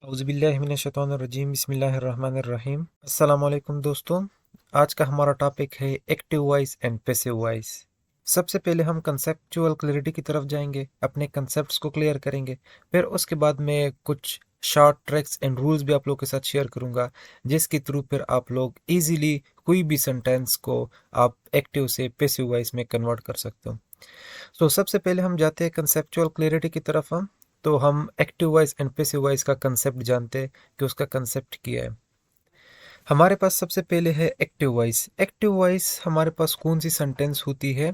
औज़ुबिल्लाहिमिनश्शैतानिर्रजीम बिस्मिल्लाहिर्रहमानिर्रहीम। अस्सलाम वालेकुम दोस्तों। आज का हमारा टॉपिक है active voice and passive voice. सबसे पहले हम कंसेप्चुअल क्लैरिटी की तरफ जाएंगे, अपने कंसेप्ट्स को क्लियर करेंगे। फिर उसके बाद मैं कुछ शॉर्ट ट्रिक्स एंड रूल्स भी आप लोग के साथ शेयर करूंगा, जिसके थ्रू फिर आप लोग इजीली कोई भी सेंटेंस को आप एक्टिव से पैसिव वॉइस में कन्वर्ट कर सकते हो। तो सबसे पहले हम जाते हैं कंसेप्चुअल क्लैरिटी की तरफ। हम तो हम active voice and passive voice का कंसेप्ट जानते हैं कि उसका कंसेप्ट क्या है। हमारे पास सबसे पहले है एक्टिव वॉइस। एक्टिव वॉइस हमारे पास कौन सी सेंटेंस होती है?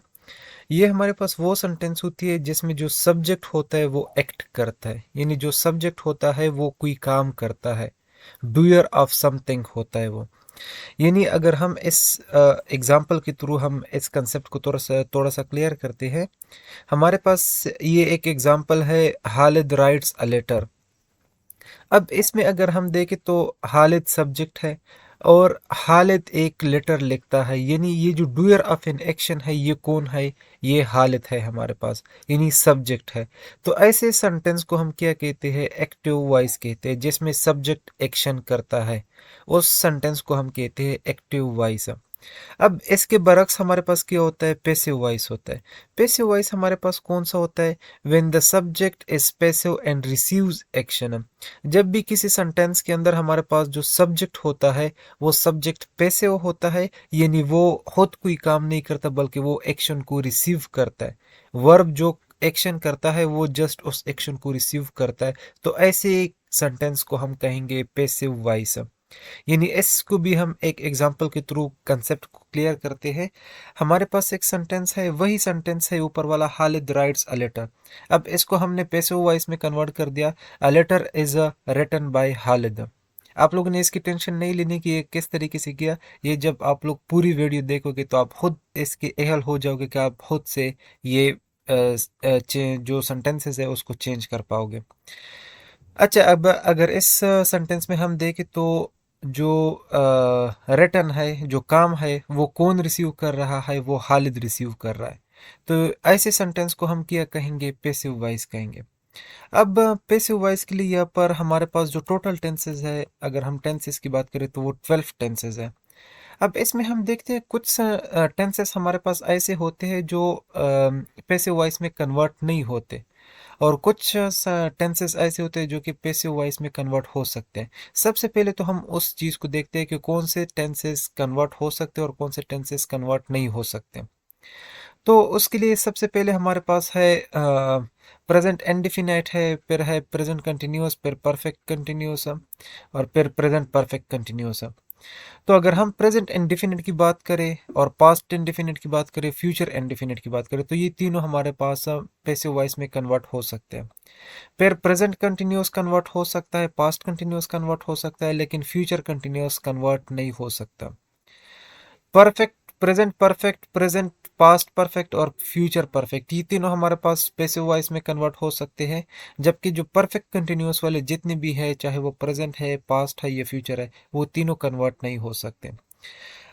ये हमारे पास वो सेंटेंस होती है जिसमें जो सब्जेक्ट होता है वो एक्ट करता है, यानी जो सब्जेक्ट होता है वो कोई काम करता है, डूयर ऑफ समथिंग होता है वो। यानी अगर हम इस एग्जाम्पल के थ्रू हम इस कंसेप्ट को थोड़ा सा क्लियर करते हैं। हमारे पास ये एक एग्जाम्पल है, हालिद राइट्स अ लेटर। अब इसमें अगर हम देखें तो हालिद सब्जेक्ट है और हालिद एक लेटर लिखता है, यानी ये जो डूयर ऑफ एन एक्शन है ये कौन है? ये हालिद है हमारे पास, यानी सब्जेक्ट है। तो ऐसे सेंटेंस को हम क्या कहते हैं? एक्टिव वॉइस कहते हैं, जिसमें सब्जेक्ट एक्शन करता है। उस सेंटेंस को हम कहते हैं एक्टिव वॉइस। अब इसके बरक्स हमारे पास क्या होता है? पैसिव वॉइस होता है। पैसिव वॉइस हमारे पास कौन सा होता है? When the subject is passive and receives action. जब भी किसी सेंटेंस के अंदर हमारे पास जो सब्जेक्ट होता है वो सब्जेक्ट पैसिव होता है, यानी वो खुद कोई काम नहीं करता बल्कि वो एक्शन को रिसीव करता है। वर्ब जो एक्शन करता है वो जस्ट उस एक्शन को रिसीव करता है। तो ऐसे सेंटेंस को हम कहेंगे पैसिव वॉइस। यानी इसको भी हम एक एग्जांपल के थ्रू कंसेप्ट को क्लियर करते हैं। हमारे पास एक सेंटेंस है, वही सेंटेंस है ऊपर वाला, हालिद राइट्स अ लेटर। अब इसको हमने पैसिव वॉइस में कन्वर्ट कर दिया, a letter is written by Khalid. आप लोगों ने इसकी टेंशन नहीं लेनी कि ये किस तरीके से किया। ये जब आप लोग पूरी वीडियो देखोगे तो आप खुद इसके एहल हो जाओगे कि आप खुद से ये जो सेंटेंसेस है उसको चेंज कर पाओगे। अच्छा, अब अगर इस सेंटेंस में हम देखें तो जो रिटर्न है, जो काम है, वो कौन रिसीव कर रहा है? वो हालिद रिसीव कर रहा है। तो ऐसे सेंटेंस को हम क्या कहेंगे? पैसिव वॉइस कहेंगे। अब पैसिव वॉइस के लिए यहाँ पर हमारे पास जो टोटल टेंसेस है, अगर हम टेंसेस की बात करें तो वो 12 टेंसेस है। अब इसमें हम देखते हैं कुछ टेंसेस हमारे पास ऐसे होते हैं जो पैसिव वॉइस में कन्वर्ट नहीं होते, और कुछ टेंसेस ऐसे होते हैं जो कि पैसिव वॉइस में कन्वर्ट हो सकते हैं। सबसे पहले तो हम उस चीज़ को देखते हैं कि कौन से टेंसेस कन्वर्ट हो सकते हैं और कौन से टेंसेस कन्वर्ट नहीं हो सकते। तो उसके लिए सबसे पहले हमारे पास है प्रेजेंट इंडेफिनाइट है, फिर है प्रेजेंट कंटिन्यूअस, फिर परफेक्ट कंटिन्यूअस और फिर प्रेजेंट परफेक्ट कंटिन्यूअस। तो अगर हम प्रेजेंट इंडेफिनिट की बात करें और पास्ट इंडेफिनिट की बात करें, फ्यूचर इंडेफिनिट की बात करें, तो ये तीनों हमारे पास पैसिव वॉइस में कन्वर्ट हो सकते हैं। फिर प्रेजेंट कंटिन्यूअस कन्वर्ट हो सकता है, पास्ट कंटिन्यूअस कन्वर्ट हो सकता है, लेकिन फ्यूचर कंटिन्यूअस कन्वर्ट नहीं हो सकता। Perfect, present perfect, present past perfect और फ्यूचर परफेक्ट, ये तीनों हमारे पास पैसिव वॉइस में कन्वर्ट हो सकते हैं। जबकि जो परफेक्ट कंटिन्यूअस वाले जितने भी है, चाहे वो प्रेजेंट है, पास्ट है या फ्यूचर है, वो तीनों कन्वर्ट नहीं हो सकते।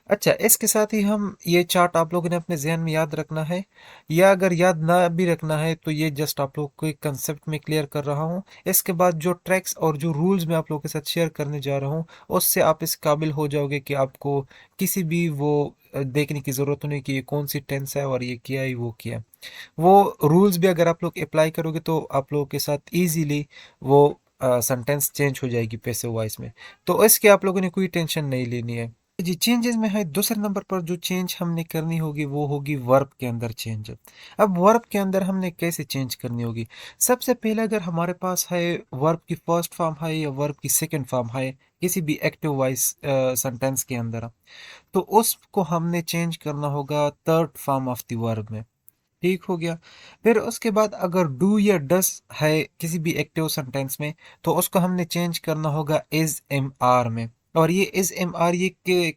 अच्छा, इसके साथ ही हम ये चार्ट आप लोगों ने अपने जहन में याद रखना है, या अगर याद ना भी रखना है तो ये जस्ट आप लोग को एक कंसेप्ट में क्लियर कर रहा हूँ। इसके बाद जो ट्रैक्स और जो रूल्स मैं आप लोगों के साथ शेयर करने जा रहा हूँ, उससे आप इस काबिल हो जाओगे कि आपको किसी भी वो देखने की ज़रूरत नहीं कि ये कौन सी टेंस है और ये क्या है वो क्या है। वो रूल्स भी अगर आप लोग अप्लाई करोगे तो आप लोगों के साथ ईजीली वो सेंटेंस चेंज हो जाएगी पैसिव वॉइस में। तो इसके आप लोगों ने कोई टेंशन नहीं लेनी है जी। चेंजेस में है, दूसरे नंबर पर जो चेंज हमने करनी होगी वो होगी वर्ब के अंदर चेंज। अब वर्ब के अंदर हमने कैसे चेंज करनी होगी? सबसे पहले अगर हमारे पास है वर्ब की फर्स्ट फॉर्म है या वर्ब की सेकंड फॉर्म है किसी भी एक्टिव वॉइस सेंटेंस के अंदर, तो उसको हमने चेंज करना होगा third form of the verb में। ठीक हो गया। फिर उसके बाद अगर डू या डस है किसी भी एक्टिव सेंटेंस में, तो उसको हमने चेंज करना होगा इज एम आर में। और ये इज एम आर ये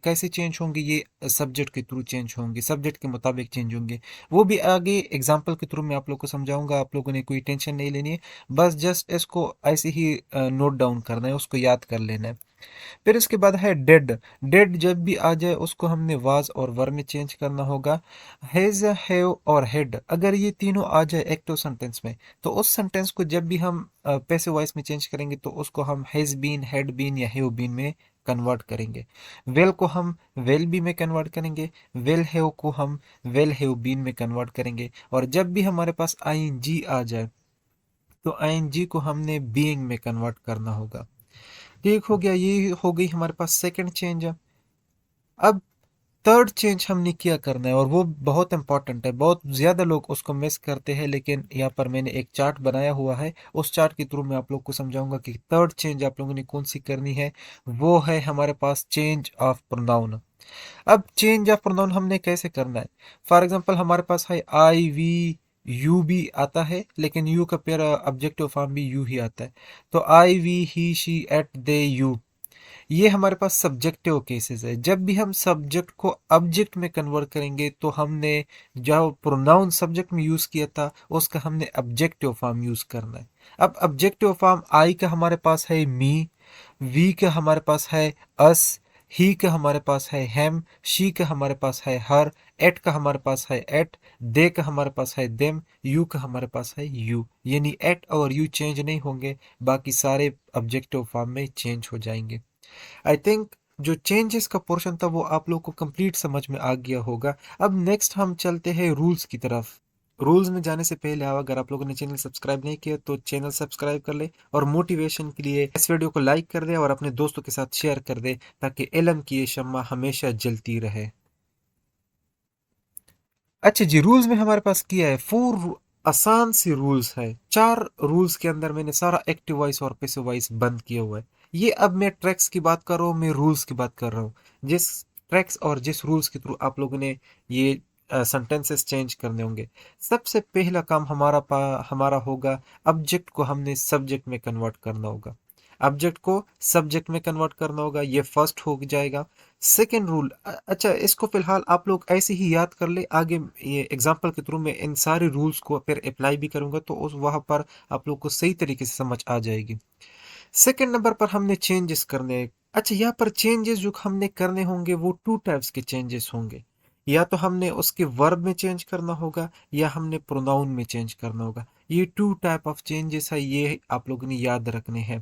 कैसे चेंज होंगे? ये सब्जेक्ट के थ्रू चेंज होंगे, सब्जेक्ट के मुताबिक चेंज होंगे। वो भी आगे एग्जाम्पल के थ्रू मैं आप लोग को समझाऊंगा, आप लोगों ने कोई टेंशन नहीं लेनी है। बस जस्ट इसको ऐसे ही नोट डाउन करना है, उसको याद कर लेना है। फिर उसके बाद है डेड। डेड जब भी आ जाए उसको हमने वाज और वर में चेंज करना होगा। हैज, हैव और हेड, अगर ये तीनों आ जाए एक्टिव सेंटेंस में, तो उस सेंटेंस को जब भी हम पैसिव वॉइस में चेंज करेंगे तो उसको हम हैज बीन, हैड बीन या हैव बीन में कन्वर्ट करेंगे। वेल को हम वेल बी में कन्वर्ट करेंगे। वेल हैव को हम वेल हैव बीन में कन्वर्ट करेंगे। और जब भी हमारे पास आईएनजी आ जाए तो आईएनजी को हमने बीइंग में कन्वर्ट करना होगा। ठीक हो गया, ये हो गई हमारे पास सेकंड चेंज। अब थर्ड चेंज हमने क्या करना है, और वो बहुत इंपॉर्टेंट है, बहुत ज़्यादा लोग उसको मिस करते हैं, लेकिन यहाँ पर मैंने एक चार्ट बनाया हुआ है, उस चार्ट के थ्रू मैं आप लोग को समझाऊंगा कि थर्ड चेंज आप लोगों ने कौन सी करनी है। वो है हमारे पास चेंज ऑफ प्रोनाउन। अब चेंज ऑफ प्रोनाउन हमने कैसे करना है? फॉर एग्जांपल हमारे पास है आई वी यू भी आता है, लेकिन यू का पेयर ऑब्जेक्टिव फॉर्म भी यू ही आता है। तो I we he she it they you, ये हमारे पास सब्जेक्टिव केसेस है। जब भी हम सब्जेक्ट को ऑब्जेक्ट में कन्वर्ट करेंगे तो हमने जो प्रोनाउन सब्जेक्ट में यूज किया था उसका हमने ऑब्जेक्टिव फॉर्म यूज करना है। अब ऑब्जेक्टिव फॉर्म आई का हमारे पास है मी, वी का हमारे पास है अस, ही का हमारे पास है हैम, शी का हमारे पास है हर, एट का हमारे पास है एट, दे का हमारे पास है देम, यू का हमारे पास है यू। यानी एट और यू चेंज नहीं होंगे, बाकी सारे ऑब्जेक्टिव फॉर्म में चेंज हो जाएंगे। आई थिंक जो चेंजेस का पोर्शन था वो आप लोग को कंप्लीट समझ में आ गया होगा। अब नेक्स्ट हम चलते हैं रूल्स की तरफ। रूल्स में जाने से पहले अगर आप लोगों ने चैनल सब्सक्राइब नहीं किया तो चैनल सब्सक्राइब कर ले, और मोटिवेशन के लिए इस वीडियो को लाइक कर दे और अपने दोस्तों के साथ शेयर कर दे, ताकि इल्म की ये शम्मा हमेशा जलती रहे। अच्छा जी, रूल्स में हमारे पास किया है फोर आसान सी रूल्स है। चार रूल्स के अंदर मैंने सारा एक्टिव वॉइस और पैसिव वॉइस बंद किया हुआ है। ये अब मैं ट्रैक्स की बात कर रहा हूँ, मैं रूल्स की बात कर रहा हूँ। जिस ट्रैक्स और जिस रूल्स के थ्रू आप लोगों ने ये सेंटेंसेस चेंज करने होंगे। सबसे पहला काम हमारा होगा, ऑब्जेक्ट को हमने सब्जेक्ट में कन्वर्ट करना होगा। ऑब्जेक्ट को सब्जेक्ट में कन्वर्ट करना होगा, ये फर्स्ट हो जाएगा। सेकेंड रूल, अच्छा इसको फिलहाल आप लोग ऐसे ही याद कर ले, आगे ये एग्जांपल के थ्रू मैं इन सारे रूल्स को फिर अप्लाई भी करूंगा तो उस वहां पर आप लोग को सही तरीके से समझ आ जाएगी। सेकेंड नंबर पर हमने चेंजेस करने। अच्छा, यहाँ पर चेंजेस जो हमने करने होंगे वो टू टाइप्स के चेंजेस होंगे। या तो हमने उसके वर्ब में चेंज करना होगा या हमने प्रोनाउन में चेंज करना होगा। ये टू टाइप ऑफ चेंजेस है, ये आप लोगों ने याद रखने हैं।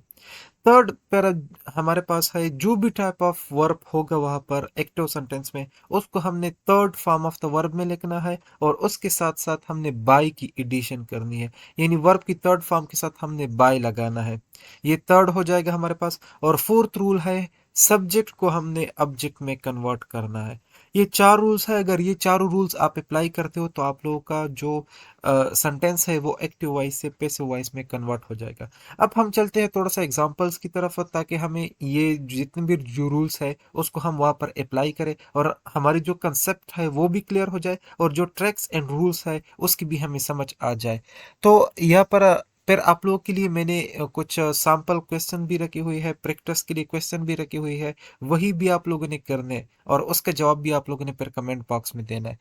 थर्ड पैरा हमारे पास है, जो भी टाइप ऑफ वर्ब होगा वहां पर एक्टिव सेंटेंस में, उसको हमने third form of the verb में लिखना है, और उसके साथ साथ हमने बाय की एडिशन करनी है। यानी वर्ब की थर्ड फॉर्म के साथ हमने बाय लगाना है। ये थर्ड हो जाएगा हमारे पास। और फोर्थ रूल है, सब्जेक्ट को हमने ऑब्जेक्ट में कन्वर्ट करना है। ये चार रूल्स है, अगर ये चारों रूल्स आप अप्लाई करते हो तो आप लोगों का जो सेंटेंस है वो एक्टिव वॉइस से पैसिव वॉइस में कन्वर्ट हो जाएगा। अब हम चलते हैं थोड़ा सा एग्जांपल्स की तरफ, ताकि हमें ये जितने भी जो रूल्स है उसको हम वहाँ पर अप्लाई करें और हमारी जो कंसेप्ट है वो भी क्लियर हो जाए, और जो ट्रैक्स एंड रूल्स है उसकी भी हमें समझ आ जाए। तो यहाँ पर फिर आप लोगों के लिए मैंने कुछ सैंपल क्वेश्चन भी रखी हुई है, प्रैक्टिस के लिए क्वेश्चन भी रखी हुई है, वही भी आप लोगों ने करने हैं, और उसका जवाब भी आप लोगों ने फिर कमेंट बॉक्स में देना है।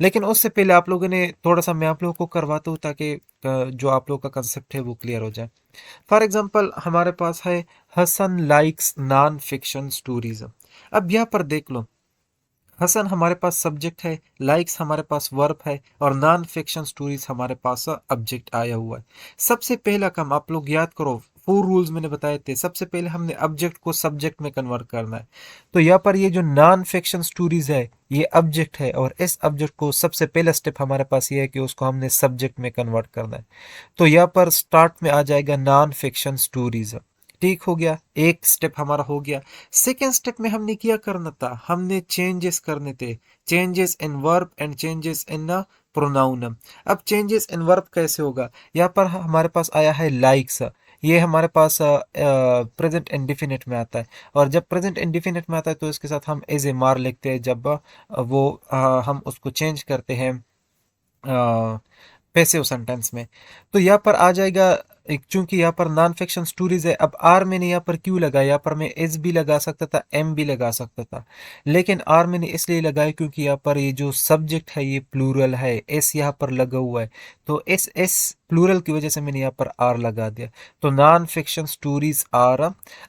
लेकिन उससे पहले आप लोगों ने थोड़ा सा मैं आप लोगों को करवाता हूँ, ताकि जो आप लोगों का कंसेप्ट है वो क्लियर हो जाए। फॉर एग्जाम्पल हमारे पास है, Hasan likes non fiction stories. अब यहाँ पर देख लो, हसन हमारे पास सब्जेक्ट है, लाइक्स हमारे पास वर्ब है, और नॉन फिक्शन स्टोरीज हमारे पास ऑब्जेक्ट आया हुआ है। सबसे पहला काम आप लोग याद करो, फोर रूल्स मैंने बताए थे। सबसे पहले हमने ऑब्जेक्ट को सब्जेक्ट में कन्वर्ट करना है। तो यहाँ पर ये जो नॉन फिक्शन स्टोरीज है ये ऑब्जेक्ट है, और इस ऑब्जेक्ट को सबसे पहला स्टेप हमारे पास ये है कि उसको हमने सब्जेक्ट में कन्वर्ट करना है। तो यहाँ पर स्टार्ट में आ जाएगा नॉन फिक्शन स्टोरीज। ठीक हो गया, एक स्टेप हमारा हो गया। सेकेंड स्टेप में हमने क्या करना था, हमने चेंजेस करने थे, changes in verb and changes in pronoun. अब चेंजेस इन वर्ब कैसे होगा, यहाँ पर हमारे पास आया है लाइक्स। ये हमारे पास प्रेजेंट इंडिफिनिट में आता है, और जब प्रेजेंट इंडिफिनिट में आता है तो इसके साथ हम एज ए मार लिखते हैं, जब वो हम उसको चेंज करते हैं पैसिव सेंटेंस में। तो यहाँ पर आ जाएगा, चूंकि यहाँ पर नॉन फिक्शन स्टोरीज है, अब आर मैंने यहाँ पर क्यों लगाया, यहाँ पर मैं एस भी लगा सकता था, एम भी लगा सकता था, लेकिन आर मैंने इसलिए लगाया क्योंकि यहाँ पर ये जो सब्जेक्ट है ये प्लूरल है, एस यहाँ पर लगा हुआ है। तो एस एस प्लूरल की वजह से मैंने यहाँ पर आर लगा दिया। तो नॉन फिक्शन स्टोरीज आर।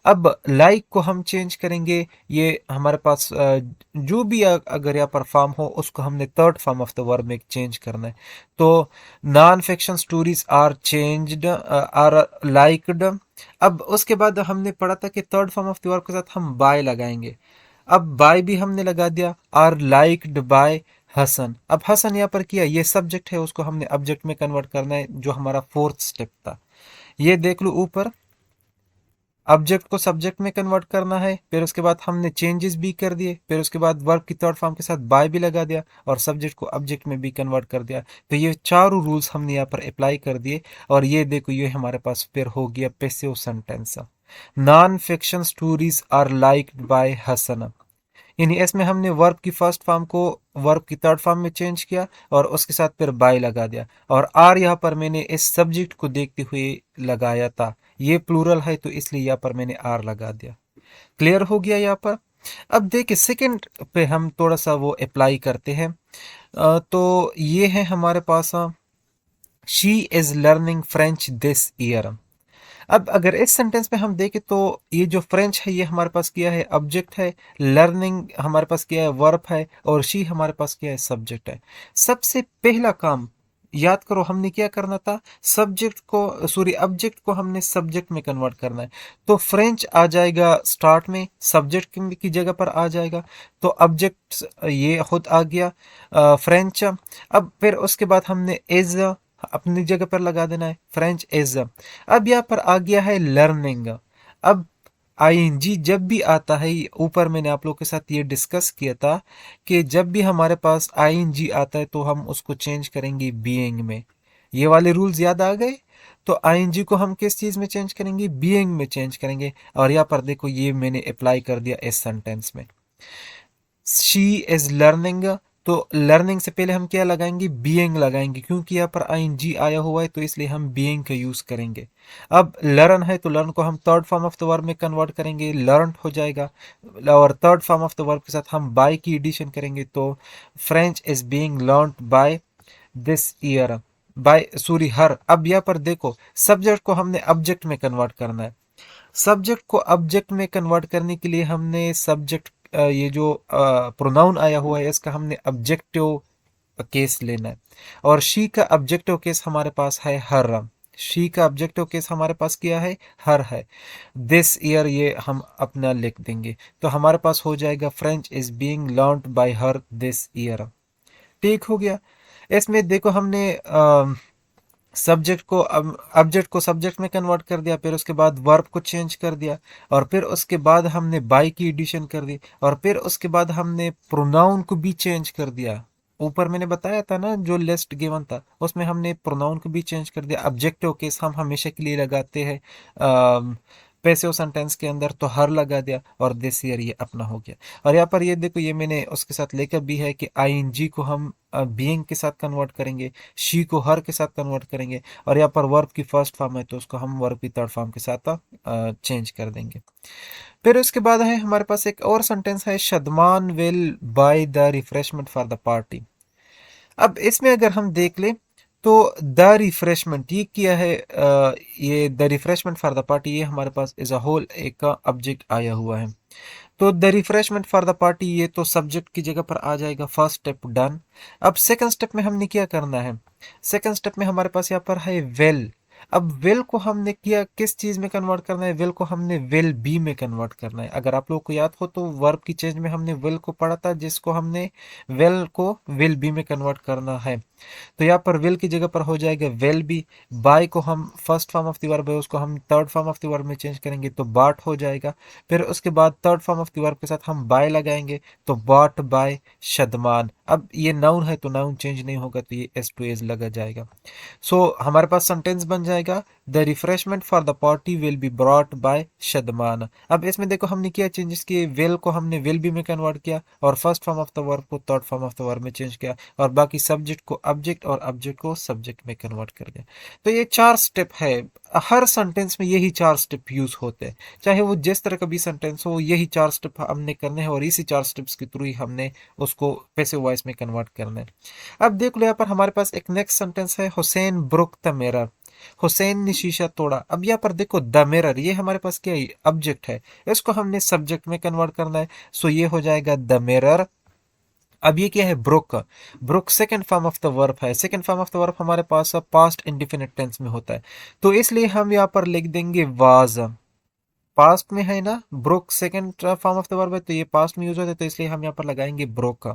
अब लाइक को हम चेंज करेंगे, ये हमारे पास जो भी अगर यहाँ पर फॉर्म हो उसको हमने third form of the verb में चेंज करना है। तो non fiction stories are changed, are liked. अब उसके बाद हमने पढ़ा था कि third form of the verb के साथ हम बाय लगाएंगे। अब बाय भी हमने लगा दिया, आर लाइक्ड बाय हसन। अब हसन यहाँ पर किया, ये सब्जेक्ट है, उसको हमने ऑब्जेक्ट में कन्वर्ट करना है, जो हमारा फोर्थ स्टेप था। ये देख लो ऊपर, ऑब्जेक्ट को सब्जेक्ट में कन्वर्ट करना है, फिर उसके बाद हमने चेंजेस भी कर दिए, फिर उसके बाद वर्ब की थर्ड फॉर्म के साथ बाय भी लगा दिया और सब्जेक्ट को ऑब्जेक्ट में भी कन्वर्ट कर दिया। तो ये चारों रूल्स हमने यहाँ पर अप्लाई कर दिए और ये देखो ये हमारे पास फिर हो गया passive sentence. Non fiction stories are liked by Hasan. यानी इसमें हमने वर्ब की फर्स्ट फॉर्म को वर्ब की थर्ड फॉर्म में चेंज किया और उसके साथ फिर बाय लगा दिया, और आर यहाँ पर मैंने इस सब्जेक्ट को देखते हुए लगाया था, ये प्लूरल है तो इसलिए यहाँ पर मैंने आर लगा दिया। क्लियर हो गया यहाँ पर। अब देखिए सेकंड पे हम थोड़ा सा वो अप्लाई करते हैं। तो ये है हमारे पास, she is learning French this year. अब अगर इस सेंटेंस में हम देखें तो ये जो फ्रेंच है ये हमारे पास क्या है, ऑब्जेक्ट है, लर्निंग हमारे पास क्या है, वर्ब है, और शी हमारे पास क्या है, सब्जेक्ट है। सबसे पहला काम याद करो हमने क्या करना था, सब्जेक्ट को सॉरी ऑब्जेक्ट को हमने सब्जेक्ट में कन्वर्ट करना है। तो फ्रेंच आ जाएगा स्टार्ट में, सब्जेक्ट की जगह पर आ जाएगा, तो ऑब्जेक्ट ये खुद आ गया फ्रेंच। अब फिर उसके बाद हमने इज अपनी जगह पर लगा देना है, फ्रेंच इज। अब यहाँ पर आ गया है लर्निंग। अब आईएनजी जब भी आता है, ऊपर मैंने आप लोगों के साथ ये डिस्कस किया था कि जब भी हमारे पास आईएनजी आता है तो हम उसको चेंज करेंगे बीइंग में। ये वाले रूल्स याद आ गए। तो आईएनजी को हम किस चीज में चेंज करेंगे, बीइंग में चेंज करेंगे। और यहाँ पर देखो ये मैंने अप्लाई कर दिया इस सेंटेंस में, शी इज लर्निंग। तो लर्निंग से पहले हम क्या लगाएंगे, बीइंग लगाएंगे, क्योंकि यहाँ पर आईएनजी आया हुआ है तो इसलिए हम बीइंग का यूज करेंगे। अब लर्न है तो लर्न को हम third form of the verb में कन्वर्ट करेंगे, लर्न हो जाएगा, और third form of the verb के साथ हम बाय की एडिशन करेंगे, तो French is being learned by this year, by sorry her. अब यहाँ पर देखो सब्जेक्ट को हमने ऑब्जेक्ट में कन्वर्ट करना है। सब्जेक्ट को ऑब्जेक्ट में कन्वर्ट करने के लिए हमने सब्जेक्ट ये जो प्रोनाउन आया हुआ है इसका हमने ऑब्जेक्टिव केस लेना है, और शी का ऑब्जेक्टिव केस हमारे पास है हर। शी का ऑब्जेक्टिव केस हमारे पास क्या है, हर है। दिस ईयर ये हम अपना लिख देंगे, तो हमारे पास हो जाएगा French is being learned bye her this year. ठीक हो गया। इसमें देखो हमने सब्जेक्ट को ऑब्जेक्ट को सब्जेक्ट में कन्वर्ट कर दिया, फिर उसके बाद वर्ब को चेंज कर दिया, और फिर उसके बाद हमने बाय की एडिशन कर दी, और फिर उसके बाद हमने प्रोनाउन को भी चेंज कर दिया। ऊपर मैंने बताया था ना जो लिस्ट गिवन था उसमें हमने प्रोनाउन को भी चेंज कर दिया। ऑब्जेक्टिव केस हम हमेशा के लिए लगाते हैं पैसिव सेंटेंस के अंदर, तो हर लगा दिया और दिस ईयर ये अपना हो गया। और यहाँ पर ये देखो ये मैंने उसके साथ लेकर भी है कि आईएनजी को हम बीइंग के साथ कन्वर्ट करेंगे, शी को हर के साथ कन्वर्ट करेंगे, और यहाँ पर वर्ब की फर्स्ट फॉर्म है तो उसको हम वर्ब की थर्ड फॉर्म के साथ चेंज कर देंगे। फिर उसके बाद है हमारे पास एक और सेंटेंस है, Shadman will by the refreshment for the party. अब इसमें अगर हम देख लें तो द रिफ्रेशमेंट ये क्या है, ये the refreshment for the party ये हमारे पास एज अ होल एक ऑब्जेक्ट आया हुआ है। तो the refreshment for the party ये तो सब्जेक्ट की जगह पर आ जाएगा, फर्स्ट स्टेप डन। अब सेकंड स्टेप में हमने क्या करना है, सेकंड स्टेप में हमारे पास यहाँ पर है वेल। अब वेल को हमने किया किस चीज में कन्वर्ट करना है, वेल को हमने वेल बी में कन्वर्ट करना है। अगर आप लोग को याद हो तो वर्ब की चेंज में हमने वेल को पढ़ा था, जिसको हमने वेल को वेल बी में कन्वर्ट करना है। तो यहाँ पर विल की जगह पर हो जाएगा वेल बी। बाय को हम first form of the verb है उसको हम third form of the verb में चेंज करेंगे तो बाट हो जाएगा। फिर उसके बाद third form of the verb के साथ हम बाय लगाएंगे तो बाट बाय शदमान। अब ये नाउन है तो नाउन चेंज नहीं होगा तो ये एस टू एज लगा जाएगा। सो हमारे पास सेंटेंस बन जाएगा, the refreshment for the party will be brought by Shadman. अब इसमें देखो हमने क्या चेंजेस किए, विल को हमने विल बी में कन्वर्ट किया और first form of the verb को third form of the verb में चेंज किया, और बाकी सब्जेक्ट को ऑब्जेक्ट और ऑब्जेक्ट को सब्जेक्ट में कन्वर्ट कर दें। तो ये 4 स्टेप है, हर सेंटेंस में यही 4 स्टेप यूज होते हैं, चाहे वो जिस तरह का भी सेंटेंस हो, यही 4 स्टेप हमने करने हैं और इसी 4 स्टेप्स के थ्रू ही हमने उसको पैसिव वॉइस में कन्वर्ट करना है। अब देख लो यहाँ पर हमारे पास एक नेक्स्ट सेंटेंस है, Hussain broke the mirror, Hussain ने शीशा तोड़ा। अब यहाँ पर देखो द मिरर, ये हमारे पास क्या है, ऑब्जेक्ट है, इसको हमने सब्जेक्ट में कन्वर्ट करना है। सो ये हो जाएगा द मिरर। अब ये क्या है, broke, broke second form of the verb है, second form of the verb हमारे पास पास्ट इंडिफिनिट टेंस में होता है, तो इसलिए हम यहाँ पर लिख देंगे वाज, पास्ट में है ना, broke second form of the verb है तो ये पास्ट में यूज होता है, तो इसलिए हम यहाँ पर लगाएंगे ब्रोक।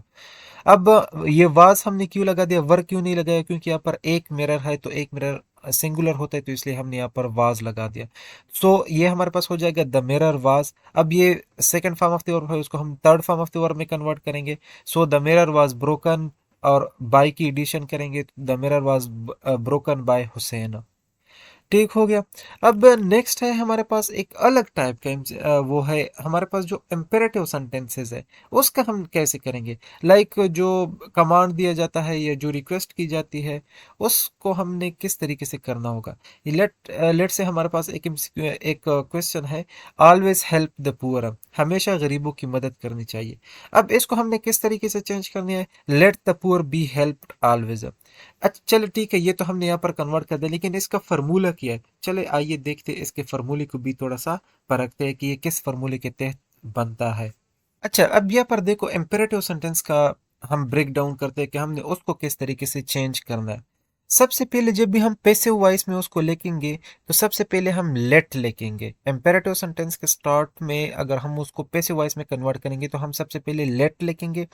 अब ये वाज हमने क्यों लगा दिया, वर क्यों नहीं लगाया, क्योंकि यहाँ पर एक मिरर है तो एक मिरर सिंगुलर होता है, तो इसलिए हमने यहाँ पर वाज लगा दिया। सो ये हमारे पास हो जाएगा द मिरर वाज। अब ये second form of the verb है, उसको हम third form of the verb में कन्वर्ट करेंगे। So the mirror was broken, और बाय की एडिशन करेंगे, the mirror was broken by Hussain. ठीक हो गया। अब नेक्स्ट है हमारे पास एक अलग टाइप का वो है हमारे पास जो इम्पेरेटिव सेंटेंसेस है, उसका हम कैसे करेंगे। लाइक जो कमांड दिया जाता है या जो रिक्वेस्ट की जाती है, उसको हमने किस तरीके से करना होगा। लेट से हमारे पास एक क्वेश्चन है, ऑलवेज हेल्प द पुअर, हमेशा गरीबों की मदद करनी चाहिए। अब इसको हमने किस तरीके से चेंज करनी है, let the poor be helped always. अच्छा चलो ठीक है, ये तो हमने यहाँ पर कन्वर्ट कर दिया, लेकिन इसका फार्मूला क्या है, चले आइए देखते हैं इसके फार्मूले को भी थोड़ा सा परखते हैं कि ये किस फार्मूले के तहत बनता है। अच्छा अब यहाँ पर देखो इम्पेरेटिव सेंटेंस का हम ब्रेक डाउन करते हैं कि हमने उसको किस तरीके से चेंज करना है। सबसे पहले जब भी हम पैसिव वॉइस में उसको लिखेंगे तो सबसे पहले हम लेट लिखेंगे। इम्पेरेटिव सेंटेंस के स्टार्ट में अगर हम उसको पैसिव वॉइस में कन्वर्ट करेंगे तो हम सबसे पहले लेट लिखेंगे,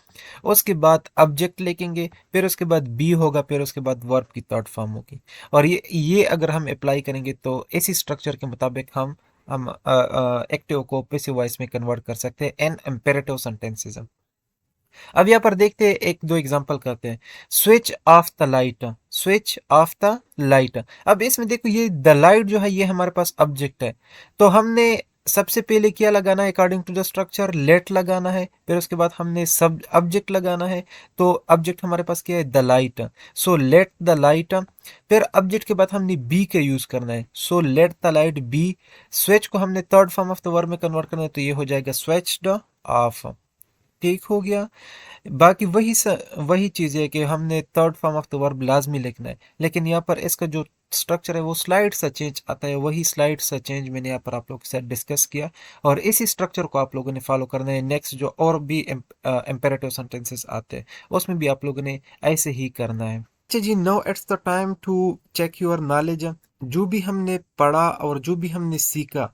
उसके बाद ऑब्जेक्ट लिखेंगे, फिर उसके बाद बी होगा, फिर उसके बाद वर्ब की थर्ड फॉर्म होगी। और ये अगर हम अप्लाई करेंगे तो इसी स्ट्रक्चर के मुताबिक हम एक्टिव को पैसिव वॉइस में कन्वर्ट कर सकते हैं इन इम्पेरेटिव सेंटेंसेस। अब यहाँ पर देखते हैं, एक दो एग्जांपल करते हैं। Switch off the light, switch off the light. अब इसमें देखो ये द लाइट जो है ये हमारे पास ऑब्जेक्ट है, तो हमने सबसे पहले क्या लगाना है, according to the structure let लगाना है, फिर उसके बाद हमने सब ऑब्जेक्ट लगाना है, तो ऑब्जेक्ट हमारे पास क्या है, the light. So let the light, फिर ऑब्जेक्ट के बाद हमने बी का यूज करना है, so let the light be. Switch को हमने third form of the verb में कन्वर्ट करना है, तो ये हो जाएगा स्विच्ड ऑफ। ठीक हो गया। बाकी वही चीज़ है कि हमने third form of the verb लाजमी लिखना है, लेकिन यहाँ पर इसका जो स्ट्रक्चर है वो स्लाइड सा चेंज आता है, वही स्लाइड सा चेंज मैंने यहाँ पर आप लोगों के साथ डिस्कस किया, और इसी स्ट्रक्चर को आप लोगों ने फॉलो करना है। नेक्स्ट जो और भी इम्पेरेटिव सेंटेंसेस आते हैं उसमें भी आप लोगों ने ऐसे ही करना है। अच्छा जी, now it's the time to check your knowledge. जो भी हमने पढ़ा और जो भी हमने सीखा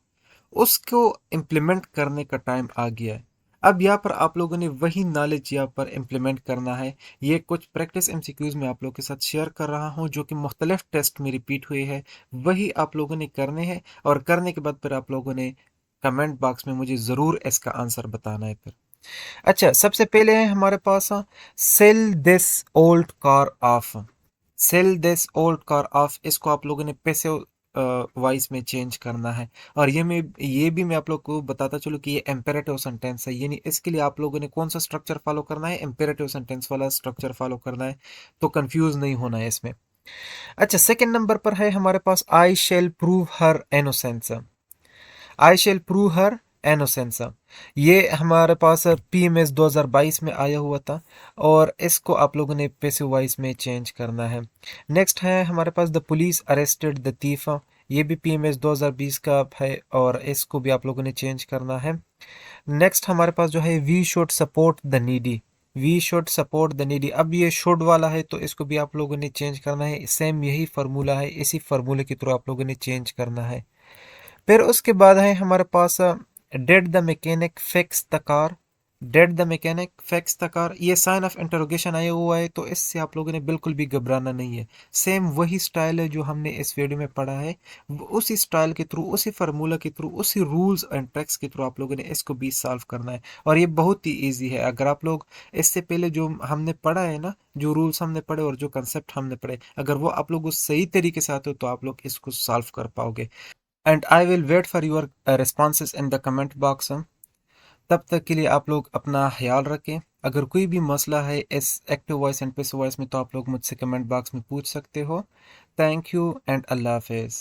उसको इम्प्लीमेंट करने का टाइम आ गया है। अब यहाँ पर आप लोगों ने वही नॉलेज यहाँ पर इम्प्लीमेंट करना है। ये कुछ प्रैक्टिस एमसीक्यूज में आप लोगों के साथ शेयर कर रहा हूँ जो कि मुख्तलिफ टेस्ट में रिपीट हुए हैं, वही आप लोगों ने करने हैं, और करने के बाद फिर आप लोगों ने कमेंट बॉक्स में मुझे ज़रूर इसका आंसर बताना है फिर। अच्छा सबसे पहले है हमारे पास sell this old car off, sell this old car off, इसको आप लोगों ने पैसे वॉइस में चेंज करना है। और ये भी मैं आप लोग को बताता चलूँ कि ये इम्पेरेटिव सेंटेंस है, यानी इसके लिए आप लोगों ने कौन सा स्ट्रक्चर फॉलो करना है, इम्पेरेटिव सेंटेंस वाला स्ट्रक्चर फॉलो करना है, तो कंफ्यूज नहीं होना है इसमें। अच्छा सेकंड नंबर पर है हमारे पास I shall prove her innocence, I shall prove her innocence. ये हमारे पास पीएमएस 2022 में आया हुआ था, और इसको आप लोगों ने पैसिव वॉइस में चेंज करना है। नेक्स्ट है हमारे पास the police arrested the thief, ये भी पीएमएस 2020 का है, और इसको भी आप लोगों ने चेंज करना है। नेक्स्ट हमारे पास जो है we should support the needy, we should support the needy. अब ये शुड वाला है तो इसको भी आप लोगों ने चेंज करना है, सेम यही फार्मूला है, इसी फार्मूले के थ्रू आप लोगों ने चेंज करना है। फिर उसके बाद है हमारे पास did the mechanic fix the car, did the mechanic fix the car, ये साइन ऑफ इंटरोगेशन आया हुआ है, तो इससे आप लोगों ने बिल्कुल भी घबराना नहीं है। सेम वही स्टाइल है जो हमने इस वीडियो में पढ़ा है, उसी स्टाइल के थ्रू, उसी फार्मूला के थ्रू, उसी रूल्स एंड ट्रिक्स के थ्रू आप लोगों ने इसको भी सॉल्व करना है। और ये बहुत ही ईजी है, अगर आप लोग इससे पहले जो हमने पढ़ा है ना, जो रूल्स हमने पढ़े और जो कंसेप्ट हमने पढ़े, अगर वो आप लोग सही तरीके से आते हो तो आप लोग इसको सॉल्व कर पाओगे। And I will wait for your responses in the comment box. तब तक के लिए आप लोग अपना ख्याल रखें, अगर कोई भी मसला है इस active voice and passive voice में तो आप लोग मुझसे कमेंट बॉक्स में पूछ सकते हो। थैंक यू एंड अल्लाह हाफिज़।